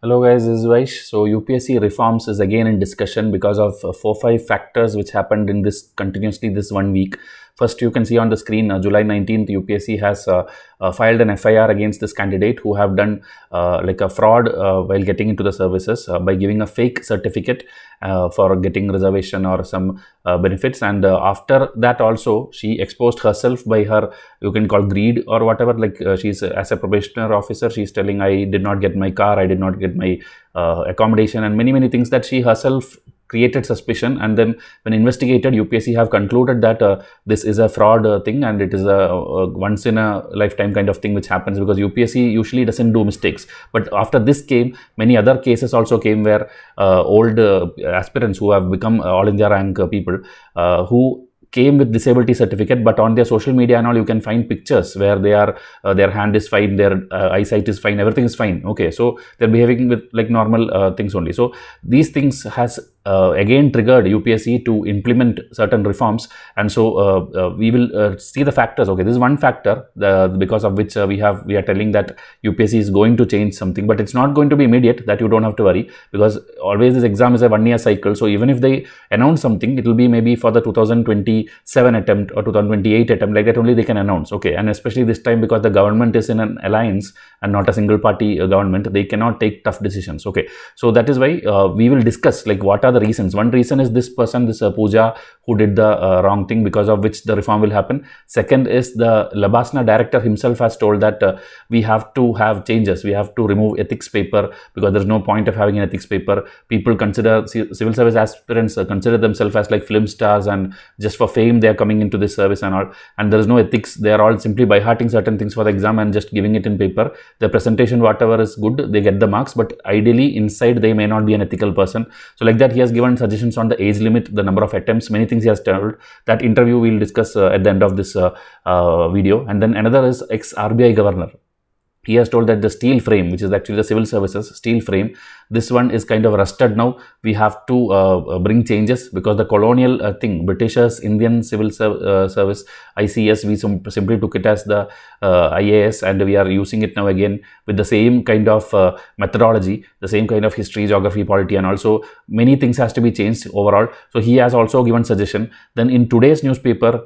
Hello guys, this is Vaish. So UPSC reforms is again in discussion because of 4-5 factors which happened in this continuously this 1 week. First, you can see on the screen, July 19th, UPSC has filed an FIR against this candidate who have done like a fraud while getting into the services by giving a fake certificate for getting reservation or some benefits. And after that also, she exposed herself by her, you can call greed or whatever, like she's as a probationer officer, she's telling I did not get my car, I did not get my accommodation, and many things that she herself created suspicion. And then when investigated, UPSC have concluded that this is a fraud thing, and it is a once in a lifetime kind of thing which happens, because UPSC usually doesn't do mistakes. But after this came, many other cases also came where old aspirants who have become all India rank people who came with disability certificate, but on their social media and all, you can find pictures where they are their hand is fine, their eyesight is fine, everything is fine. Okay, so they're behaving with like normal things only. So these things has again triggered UPSC to implement certain reforms, and so we will see the factors. Okay, this is one factor because of which we are telling that UPSC is going to change something, but it's not going to be immediate. That you don't have to worry, because always this exam is a 1 year cycle. So even if they announce something, it will be maybe for the 2027 attempt or 2028 attempt, like that only they can announce. Okay, and especially this time, because the government is in an alliance and not a single party government, they cannot take tough decisions. Okay, so that is why we will discuss like what are the reasons. One reason is this person, this Pooja, who did the wrong thing, because of which the reform will happen. Second is the Labasna director himself has told that we have to have changes, we have to remove ethics paper, because there is no point of having an ethics paper. People consider civil service aspirants consider themselves as like film stars, and just for fame they are coming into this service and all, and there is no ethics. They are all simply by hearting certain things for the exam and just giving it in paper. The presentation, whatever is good, they get the marks, but ideally inside they may not be an ethical person. So like that, he has given suggestions on the age limit, the number of attempts, many things he has told. That interview we will discuss at the end of this video. And then another is ex-RBI governor. He has told that the steel frame, which is actually the civil services steel frame, this one is kind of rusted now. We have to bring changes, because the colonial thing, Britishers, Indian civil service, ICS, we simply took it as the IAS, and we are using it now again with the same kind of methodology, the same kind of history, geography, polity, and also many things has to be changed overall. So he has also given suggestion. Then in today's newspaper,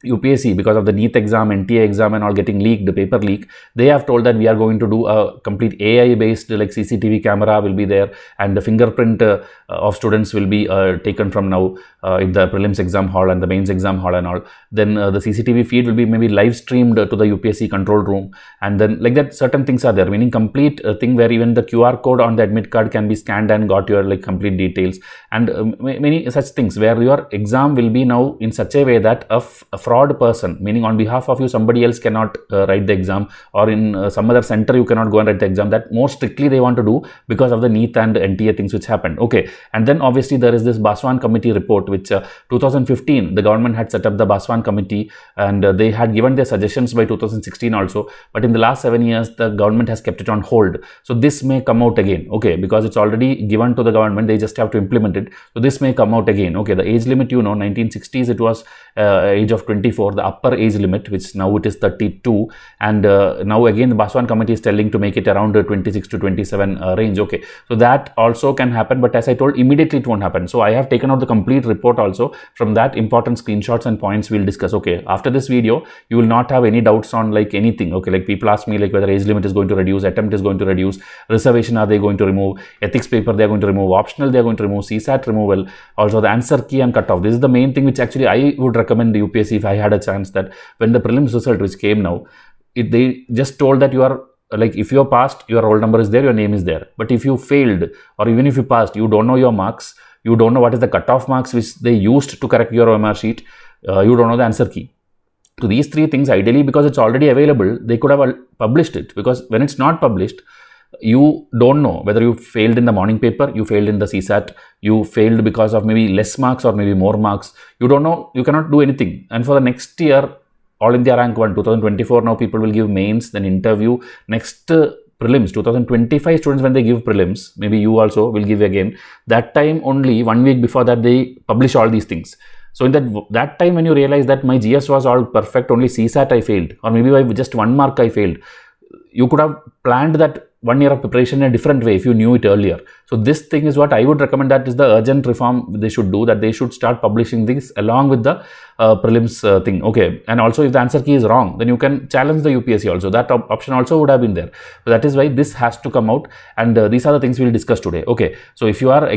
UPSC, because of the NEET exam, NTA exam and all getting leaked, the paper leak, they have told that we are going to do a complete AI based, like CCTV camera will be there, and the fingerprint of students will be taken from now in the prelims exam hall and the mains exam hall and all. Then the CCTV feed will be maybe live streamed to the UPSC control room, and then like that certain things are there, meaning complete thing where even the QR code on the admit card can be scanned and got your like complete details, and many such things where your exam will be now in such a way that a fraud person, meaning on behalf of you somebody else cannot write the exam, or in some other center you cannot go and write the exam. That more strictly they want to do because of the NEET and NTA things which happened. Okay, and then obviously there is this Baswan committee report, which 2015 the government had set up the Baswan committee, and they had given their suggestions by 2016 also, but in the last 7 years the government has kept it on hold. So this may come out again, okay, because it's already given to the government, they just have to implement it. So this may come out again. Okay, the age limit, you know, 1960s it was age of 24, the upper age limit, which now it is 32, and now again the Baswan committee is telling to make it around 26 to 27 range. Okay, so that also can happen, but as I told, immediately it won't happen. So I have taken out the complete report also. From that, important screenshots and points we'll discuss. Okay, after this video you will not have any doubts on like anything. Okay, like people ask me like whether age limit is going to reduce, attempt is going to reduce, reservation are they going to remove, ethics paper they are going to remove, optional they are going to remove, CSAT removal, also the answer key and cutoff. This is the main thing which actually I would recommend the UPSC if I had a chance, that when the prelims result which came now, they just told that you are like, if you are passed, your roll number is there, your name is there, but if you failed or even if you passed, you don't know your marks, you don't know what is the cutoff marks which they used to correct your OMR sheet, you don't know the answer key. So these three things, ideally, because it's already available, they could have published it, because when it's not published, you don't know whether you failed in the morning paper, you failed in the CSAT, you failed because of maybe less marks or maybe more marks. You don't know, you cannot do anything. And for the next year, All India Rank 1, 2024, now people will give mains, then interview. Next prelims, 2025 students, when they give prelims, maybe you also will give again. That time only, 1 week before that, they publish all these things. So in that time, when you realize that my GS was all perfect, only CSAT I failed, or maybe by just 1 mark I failed, you could have planned that 1 year of preparation in a different way if you knew it earlier. So this thing is what I would recommend, that is the urgent reform they should do, that they should start publishing this along with the prelims thing. Okay, and also if the answer key is wrong, then you can challenge the UPSC also. That option also would have been there. So that is why this has to come out, and these are the things we will discuss today. Okay, so if you are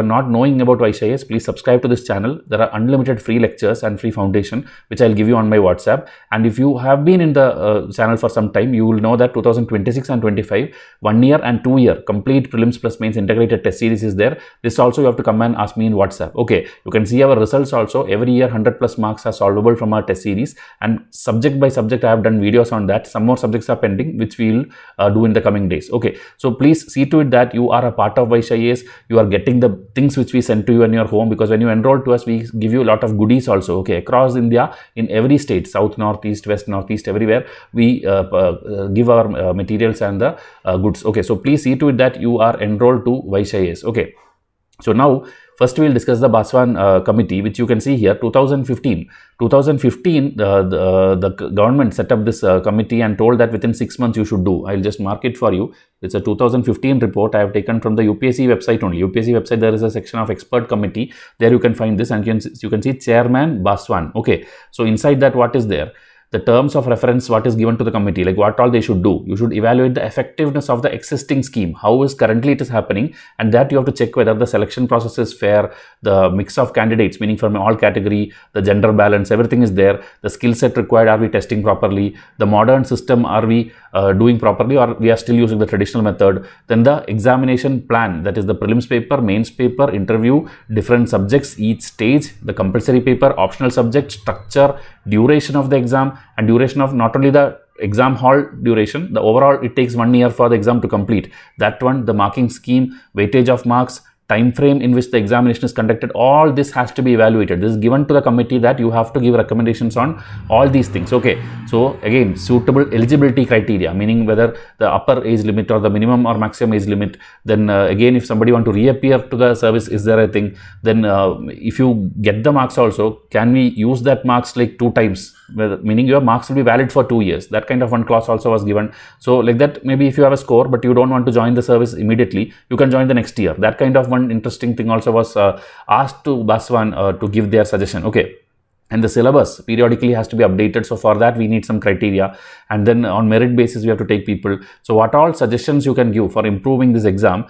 not knowing about IAS, please subscribe to this channel. There are unlimited free lectures and free foundation which I will give you on my WhatsApp. And if you have been in the channel for some time, you will know that 2026 and 25 1 year and 2 year complete prelims plus mains integrated test series is there. This also you have to come and ask me in WhatsApp. Okay, you can see our results also. Every year 100 plus marks are solvable from our test series, and subject by subject I have done videos on that. Some more subjects are pending which we will do in the coming days. Okay, so please see to it that you are a part of IAS. You are getting the things which we send to you in your home, because when you enroll to us, we give you a lot of goodies also. Okay, across India, in every state, south, north, east, west, northeast, everywhere we give our materials and the goods. Okay, so please see to it that you are enrolled to IAS. Okay, so now first we will discuss the Baswan committee, which you can see here. 2015, the government set up this committee and told that within 6 months you should do. I will just mark it for you. It's a 2015 report I have taken from the UPSC website only. UPSC website, there is a section of expert committee. There you can find this, and you can see Chairman Baswan. Okay, so inside that what is there? The terms of reference, what is given to the committee, like what all they should do. You should evaluate the effectiveness of the existing scheme, how is currently it is happening, and that you have to check whether the selection process is fair, the mix of candidates, meaning from all category, the gender balance, everything is there, the skill set required, are we testing properly, the modern system, are we doing properly, or we are still using the traditional method. Then the examination plan, that is the prelims paper, mains paper, interview, different subjects, each stage, the compulsory paper, optional subject, structure, duration of the exam, and duration of not only the exam hall duration, the overall it takes 1 year for the exam to complete. That one, the marking scheme, weightage of marks, time frame in which the examination is conducted, all this has to be evaluated. This is given to the committee that you have to give recommendations on all these things. Okay, so again, suitable eligibility criteria, meaning whether the upper age limit or the minimum or maximum age limit. Then again, if somebody want to reappear to the service, is there a thing? Then if you get the marks also, can we use that marks like 2 times? Meaning your marks will be valid for 2 years. That kind of one clause also was given. So like that, maybe if you have a score but you don't want to join the service immediately, you can join the next year. That kind of one interesting thing also was asked to Baswan to give their suggestion. Okay. And the syllabus periodically has to be updated. So for that we need some criteria, and then on merit basis we have to take people. So what all suggestions you can give for improving this exam,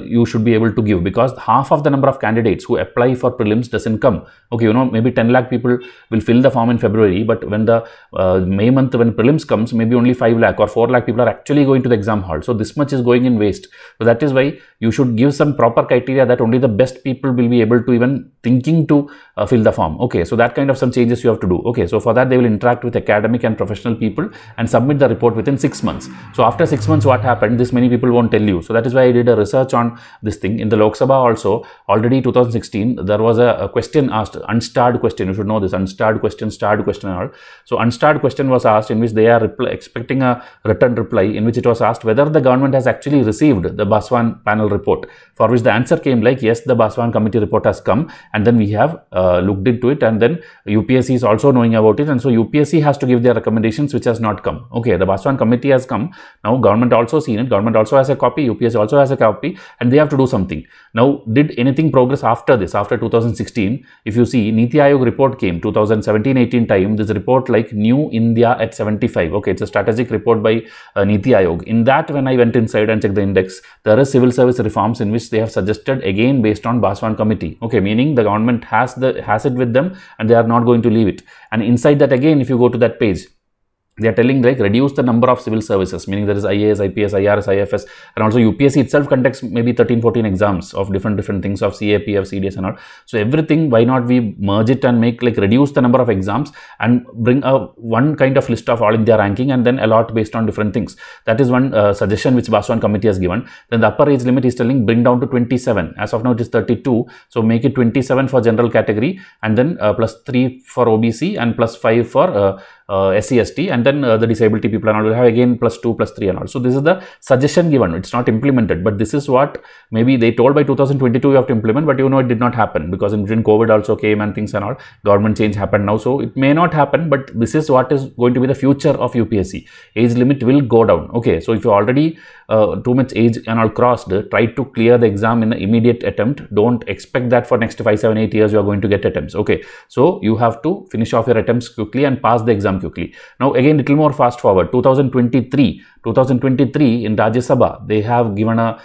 you should be able to give, because half of the number of candidates who apply for prelims doesn't come. Okay, you know, maybe 10 lakh people will fill the form in February, but when the May month, when prelims comes, maybe only 5 lakh or 4 lakh people are actually going to the exam hall. So this much is going in waste. So that is why you should give some proper criteria that only the best people will be able to even thinking to fill the form. Okay, so that kind of some changes you have to do. Okay, so for that they will interact with academic and professional people and submit the report within 6 months. So after 6 months what happened, this many people won't tell you. So that is why I did a research on this thing. In the Lok Sabha also, already 2016 there was a question asked, unstarred question. You should know this, unstarred question, starred question and all. So unstarred question was asked, in which they are expecting a written reply, in which it was asked whether the government has actually received the Baswan panel report, for which the answer came like, yes, the Baswan committee report has come, and then we have looked into it, and then UPSC is also knowing about it, and so UPSC has to give their recommendations, which has not come. Okay, the Baswan committee has come. Now government also seen it, government also has a copy, UPSC also has a copy, and they have to do something. Now, did anything progress after this, after 2016? If you see, Niti Aayog report came 2017-18 time, this report like New India at 75. Okay, it's a strategic report by Niti Aayog. In that, when I went inside and checked the index, there is civil service reforms in which they have suggested again based on Baswan committee. Okay, meaning the government has it with them and they are not going to leave it. And inside that again, if you go to that page, they are telling like reduce the number of civil services, meaning there is IAS, IPS, IRS, IFS, and also UPSC itself conducts maybe 13-14 exams of different things of CA, PF, CDS and all. So everything, why not we merge it and make like reduce the number of exams and bring a one kind of list of all India ranking and then allot based on different things. That is one suggestion which Baswan committee has given. Then the upper age limit is telling bring down to 27. As of now it is 32. So make it 27 for general category, and then +3 for OBC and +5 for SC, ST, and then the disability people and all will have again +2, +3 and all. So this is the suggestion given. It's not implemented, but this is what maybe they told by 2022 you have to implement, but you know it did not happen because in between COVID also came and things and all. Government change happened now, so it may not happen, but this is what is going to be the future of UPSC. Age limit will go down. Okay, so if you already too much age and all crossed, try to clear the exam in the immediate attempt. Don't expect that for next 5, 7, 8 years you are going to get attempts. Okay, so you have to finish off your attempts quickly and pass the exam quickly. Now again, little more fast forward, 2023 in Rajya Sabha, they have given a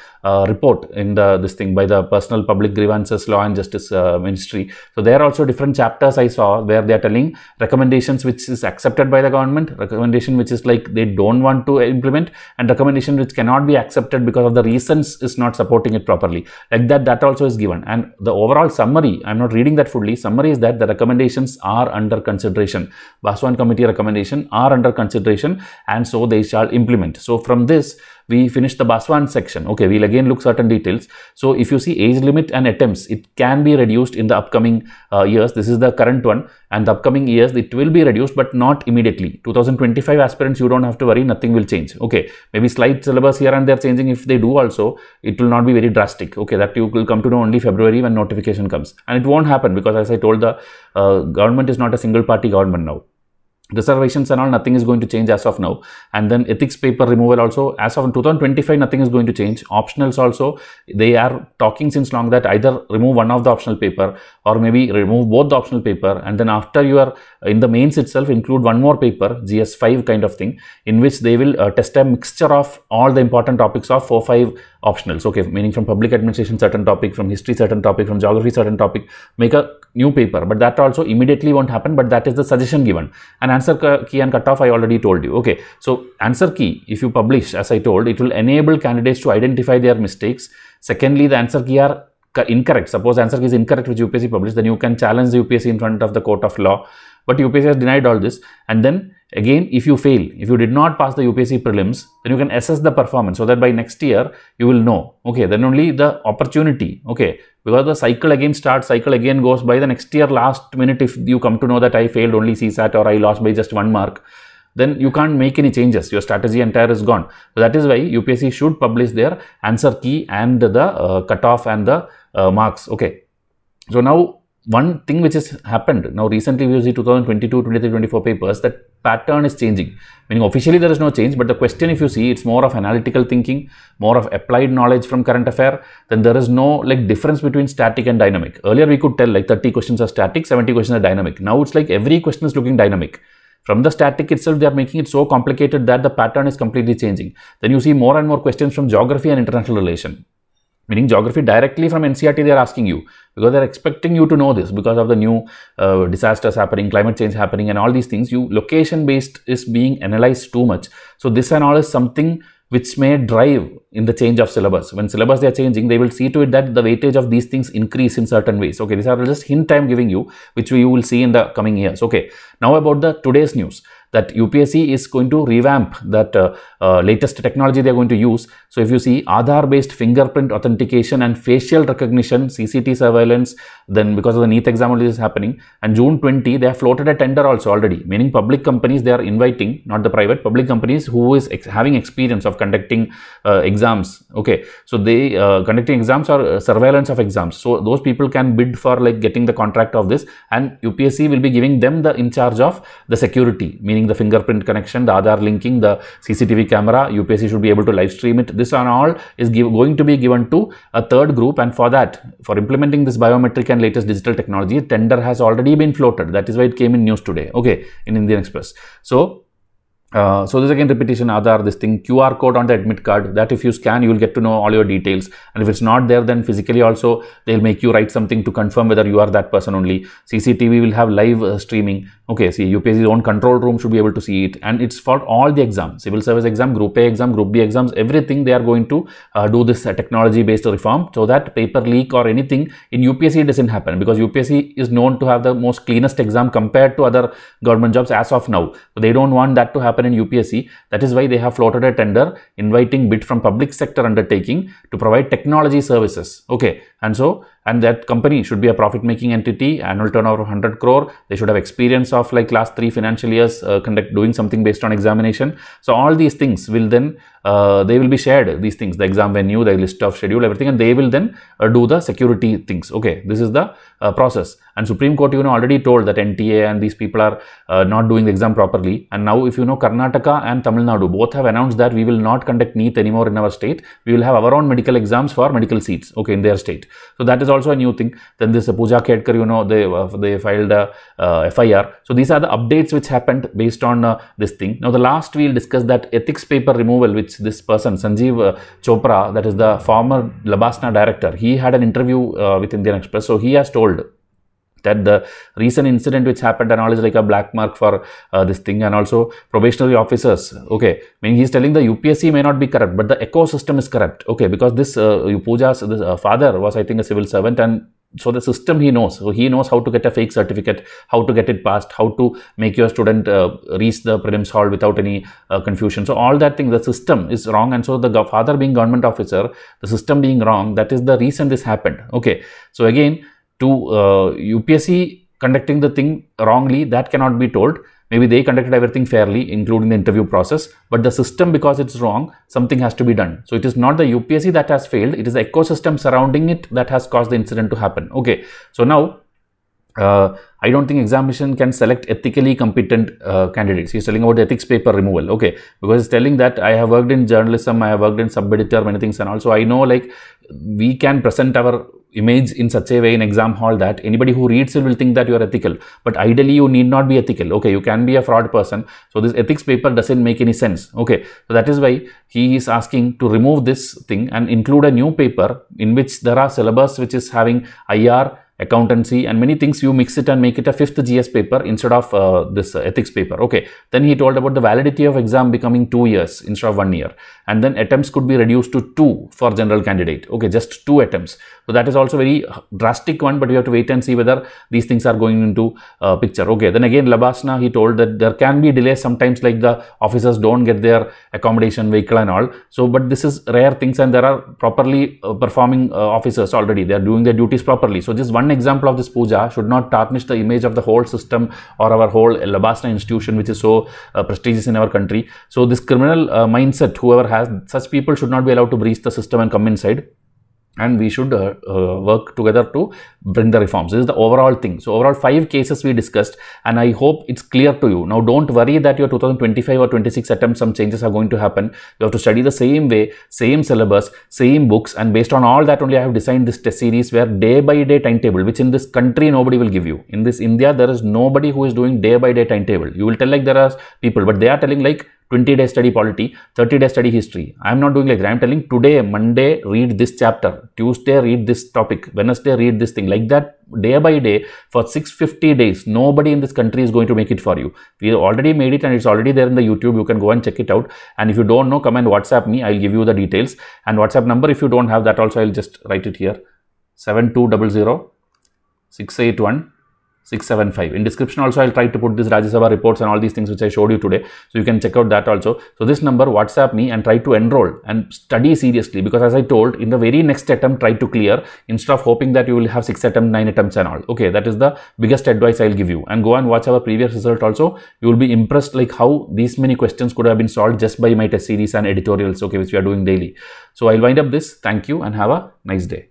report in this thing by the Personal Public Grievances Law and Justice Ministry. So there are also different chapters I saw where they are telling recommendations which is accepted by the government, recommendation which is like they don't want to implement, and recommendation which cannot be accepted because of the reasons is not supporting it properly. Like that also is given. And the overall summary, I'm not reading that fully, summary is that the recommendations are under consideration. Baswan committee recommendation are under consideration, and so they shall implement. So from this, we finish the Baswan section. Okay, we'll again look certain details. So if you see age limit and attempts, it can be reduced in the upcoming years. This is the current one, and the upcoming years it will be reduced, but not immediately. 2025 aspirants, you don't have to worry, nothing will change. Okay, maybe slight syllabus here and there changing. If they do also, it will not be very drastic. Okay, that you will come to know only February when notification comes, and it won't happen because, as I told, the government is not a single party government now. Reservations and all, nothing is going to change as of now. And then ethics paper removal also, as of 2025, nothing is going to change. Optionals also, they are talking since long that either remove one of the optional paper or maybe remove both the optional paper, and then after you are in the mains itself include one more paper, GS5 kind of thing, in which they will test a mixture of all the important topics of 4-5 optionals. Okay, meaning from public administration certain topic, from history certain topic, from geography certain topic, make a new paper. But that also immediately won't happen, but that is the suggestion given. And answer key and cutoff I already told you. Okay, so answer key, if you publish, as I told, it will enable candidates to identify their mistakes. Secondly, the answer key are incorrect. Suppose answer key is incorrect which UPSC published, then you can challenge the UPSC in front of the court of law. But UPSC has denied all this. And then again, if you fail, if you did not pass the UPSC prelims, then you can assess the performance so that by next year you will know. Okay, then only the opportunity. Okay, because the cycle again starts, cycle again goes by. The next year last minute, if you come to know that I failed only CSAT or I lost by just 1 mark, then you can't make any changes. Your strategy entire is gone. So that is why UPSC should publish their answer key and the cutoff and the marks. Okay, so now one thing which has happened now recently, we see 2022, 23, 24 papers, that pattern is changing. Meaning officially there is no change, but the question, if you see, it's more of analytical thinking, more of applied knowledge from current affair. Then there is no like difference between static and dynamic. Earlier we could tell like 30 questions are static, 70 questions are dynamic. Now it's like every question is looking dynamic. From the static itself, they are making it so complicated that the pattern is completely changing. Then you see more and more questions from geography and international relation. Meaning geography directly from NCERT they are asking you, because they are expecting you to know this because of the new disasters happening, climate change happening and all these things. You location based is being analyzed too much. So this and all is something which may drive in the change of syllabus. When syllabus they are changing, they will see to it that the weightage of these things increase in certain ways. Okay, these are just hint I am giving you, which you will see in the coming years. Okay, now about the today's news, that UPSC is going to revamp that latest technology they are going to use. So if you see Aadhaar based fingerprint authentication and facial recognition, CCT surveillance, then because of the NEET exam only this is happening, and June 20 they have floated a tender also already, meaning public companies they are inviting, not the private, public companies who is having experience of conducting exams. Okay, so they conducting exams or surveillance of exams, so those people can bid for like getting the contract of this, and UPSC will be giving them the in charge of the security, meaning the fingerprint connection, the Aadhaar linking, the CCTV camera. UPSC should be able to live stream it. This and all is going to be given to a third group, and for that, for implementing this biometric and latest digital technology, tender has already been floated. That is why it came in news today, okay, in Indian Express. So this again repetition, Aadhaar, this thing, QR code on the admit card, that if you scan you will get to know all your details, and if it's not there, then physically also they'll make you write something to confirm whether you are that person only. CCTV will have live streaming. Okay, see, UPSC's own control room should be able to see it, and it's for all the exams, civil service exam, group A exam, group B exams, everything they are going to do this technology based reform, so that paper leak or anything in UPSC doesn't happen, because UPSC is known to have the most cleanest exam compared to other government jobs as of now. So they don't want that to happen in UPSC. That is why they have floated a tender inviting bid from public sector undertaking to provide technology services. Okay, And that company should be a profit-making entity, annual turnover of 100 crore. They should have experience of like last 3 financial years doing something based on examination. So all these things will then, they will be shared, these things, the exam venue, the list of schedule, everything, and they will then do the security things. Okay, this is the process. And Supreme Court, already told that NTA and these people are not doing the exam properly. And now, if you know, Karnataka and Tamil Nadu both have announced that we will not conduct NEET anymore in our state. We will have our own medical exams for medical seats, okay, in their state. So that is also a new thing. Then this Pooja Khedkar, they filed a FIR. So these are the updates which happened based on this thing. Now the last we'll discuss that ethics paper removal, which this person Sanjeev Chopra, that is the former Labasna director, he had an interview with Indian Express. So he has told that the recent incident which happened and all is like a black mark for this thing, and also probationary officers. Okay, I mean, he's telling the UPSC may not be corrupt, but the ecosystem is corrupt. Okay, because this Pooja's father was, I think, a civil servant, and so the system he knows. So he knows how to get a fake certificate, how to get it passed, how to make your student reach the prelims hall without any confusion. So all that thing, the system is wrong, and so the father being government officer, the system being wrong, that is the reason this happened. Okay, so again, to UPSC conducting the thing wrongly, that cannot be told. Maybe they conducted everything fairly, including the interview process, but the system, because it's wrong, something has to be done. So it is not the UPSC that has failed, it is the ecosystem surrounding it that has caused the incident to happen. Okay, so now I don't think examination can select ethically competent candidates. He's telling about the ethics paper removal. Okay, because he's telling that I have worked in journalism, I have worked in sub-editor, many things, and also I know like we can present our image in such a way in exam hall that anybody who reads it will think that you are ethical, but ideally you need not be ethical. Okay, you can be a fraud person. So this ethics paper doesn't make any sense. Okay, so that is why he is asking to remove this thing and include a new paper in which there are syllabus which is having IR, accountancy and many things. You mix it and make it a 5th GS paper instead of this ethics paper. Okay, then he told about the validity of exam becoming 2 years instead of 1 year, and then attempts could be reduced to 2 for general candidate. Okay, just 2 attempts. So that is also very drastic one, but we have to wait and see whether these things are going into picture. Okay, then again Labasna, he told that there can be delays sometimes, like the officers don't get their accommodation, vehicle and all. So but this is rare things, and there are properly performing officers already. They are doing their duties properly. So just one example of this Pooja should not tarnish the image of the whole system or our whole Labasna institution, which is so prestigious in our country. So this criminal mindset, whoever has such people, should not be allowed to breach the system and come inside. And we should work together to bring the reforms. This is the overall thing. So overall 5 cases we discussed, and I hope it's clear to you. Now don't worry that your 2025 or 26 attempts some changes are going to happen. You have to study the same way, same syllabus, same books, and based on all that only I have designed this test series where day by day timetable, which in this country nobody will give you. In this India there is nobody who is doing day by day timetable. You will tell like there are people, but they are telling like 20-day study polity, 30-day study history. I am not doing like that. I am telling today, Monday, read this chapter. Tuesday, read this topic. Wednesday, read this thing. Like that, day by day, for 650 days, nobody in this country is going to make it for you. We already made it and it's already there in the YouTube. You can go and check it out. And if you don't know, come and WhatsApp me. I'll give you the details. And WhatsApp number, if you don't have that also, I'll just write it here. 7200 681 675. In description also I'll try to put this Rajya Sabha reports and all these things which I showed you today, so you can check out that also. So this number, WhatsApp me and try to enroll and study seriously, because as I told, in the very next attempt try to clear instead of hoping that you will have 6 attempts, 9 attempts and all. Okay, that is the biggest advice I'll give you. And go and watch our previous result also. You will be impressed like how these many questions could have been solved just by my test series and editorials, okay, which we are doing daily. So I'll wind up this. Thank you and have a nice day.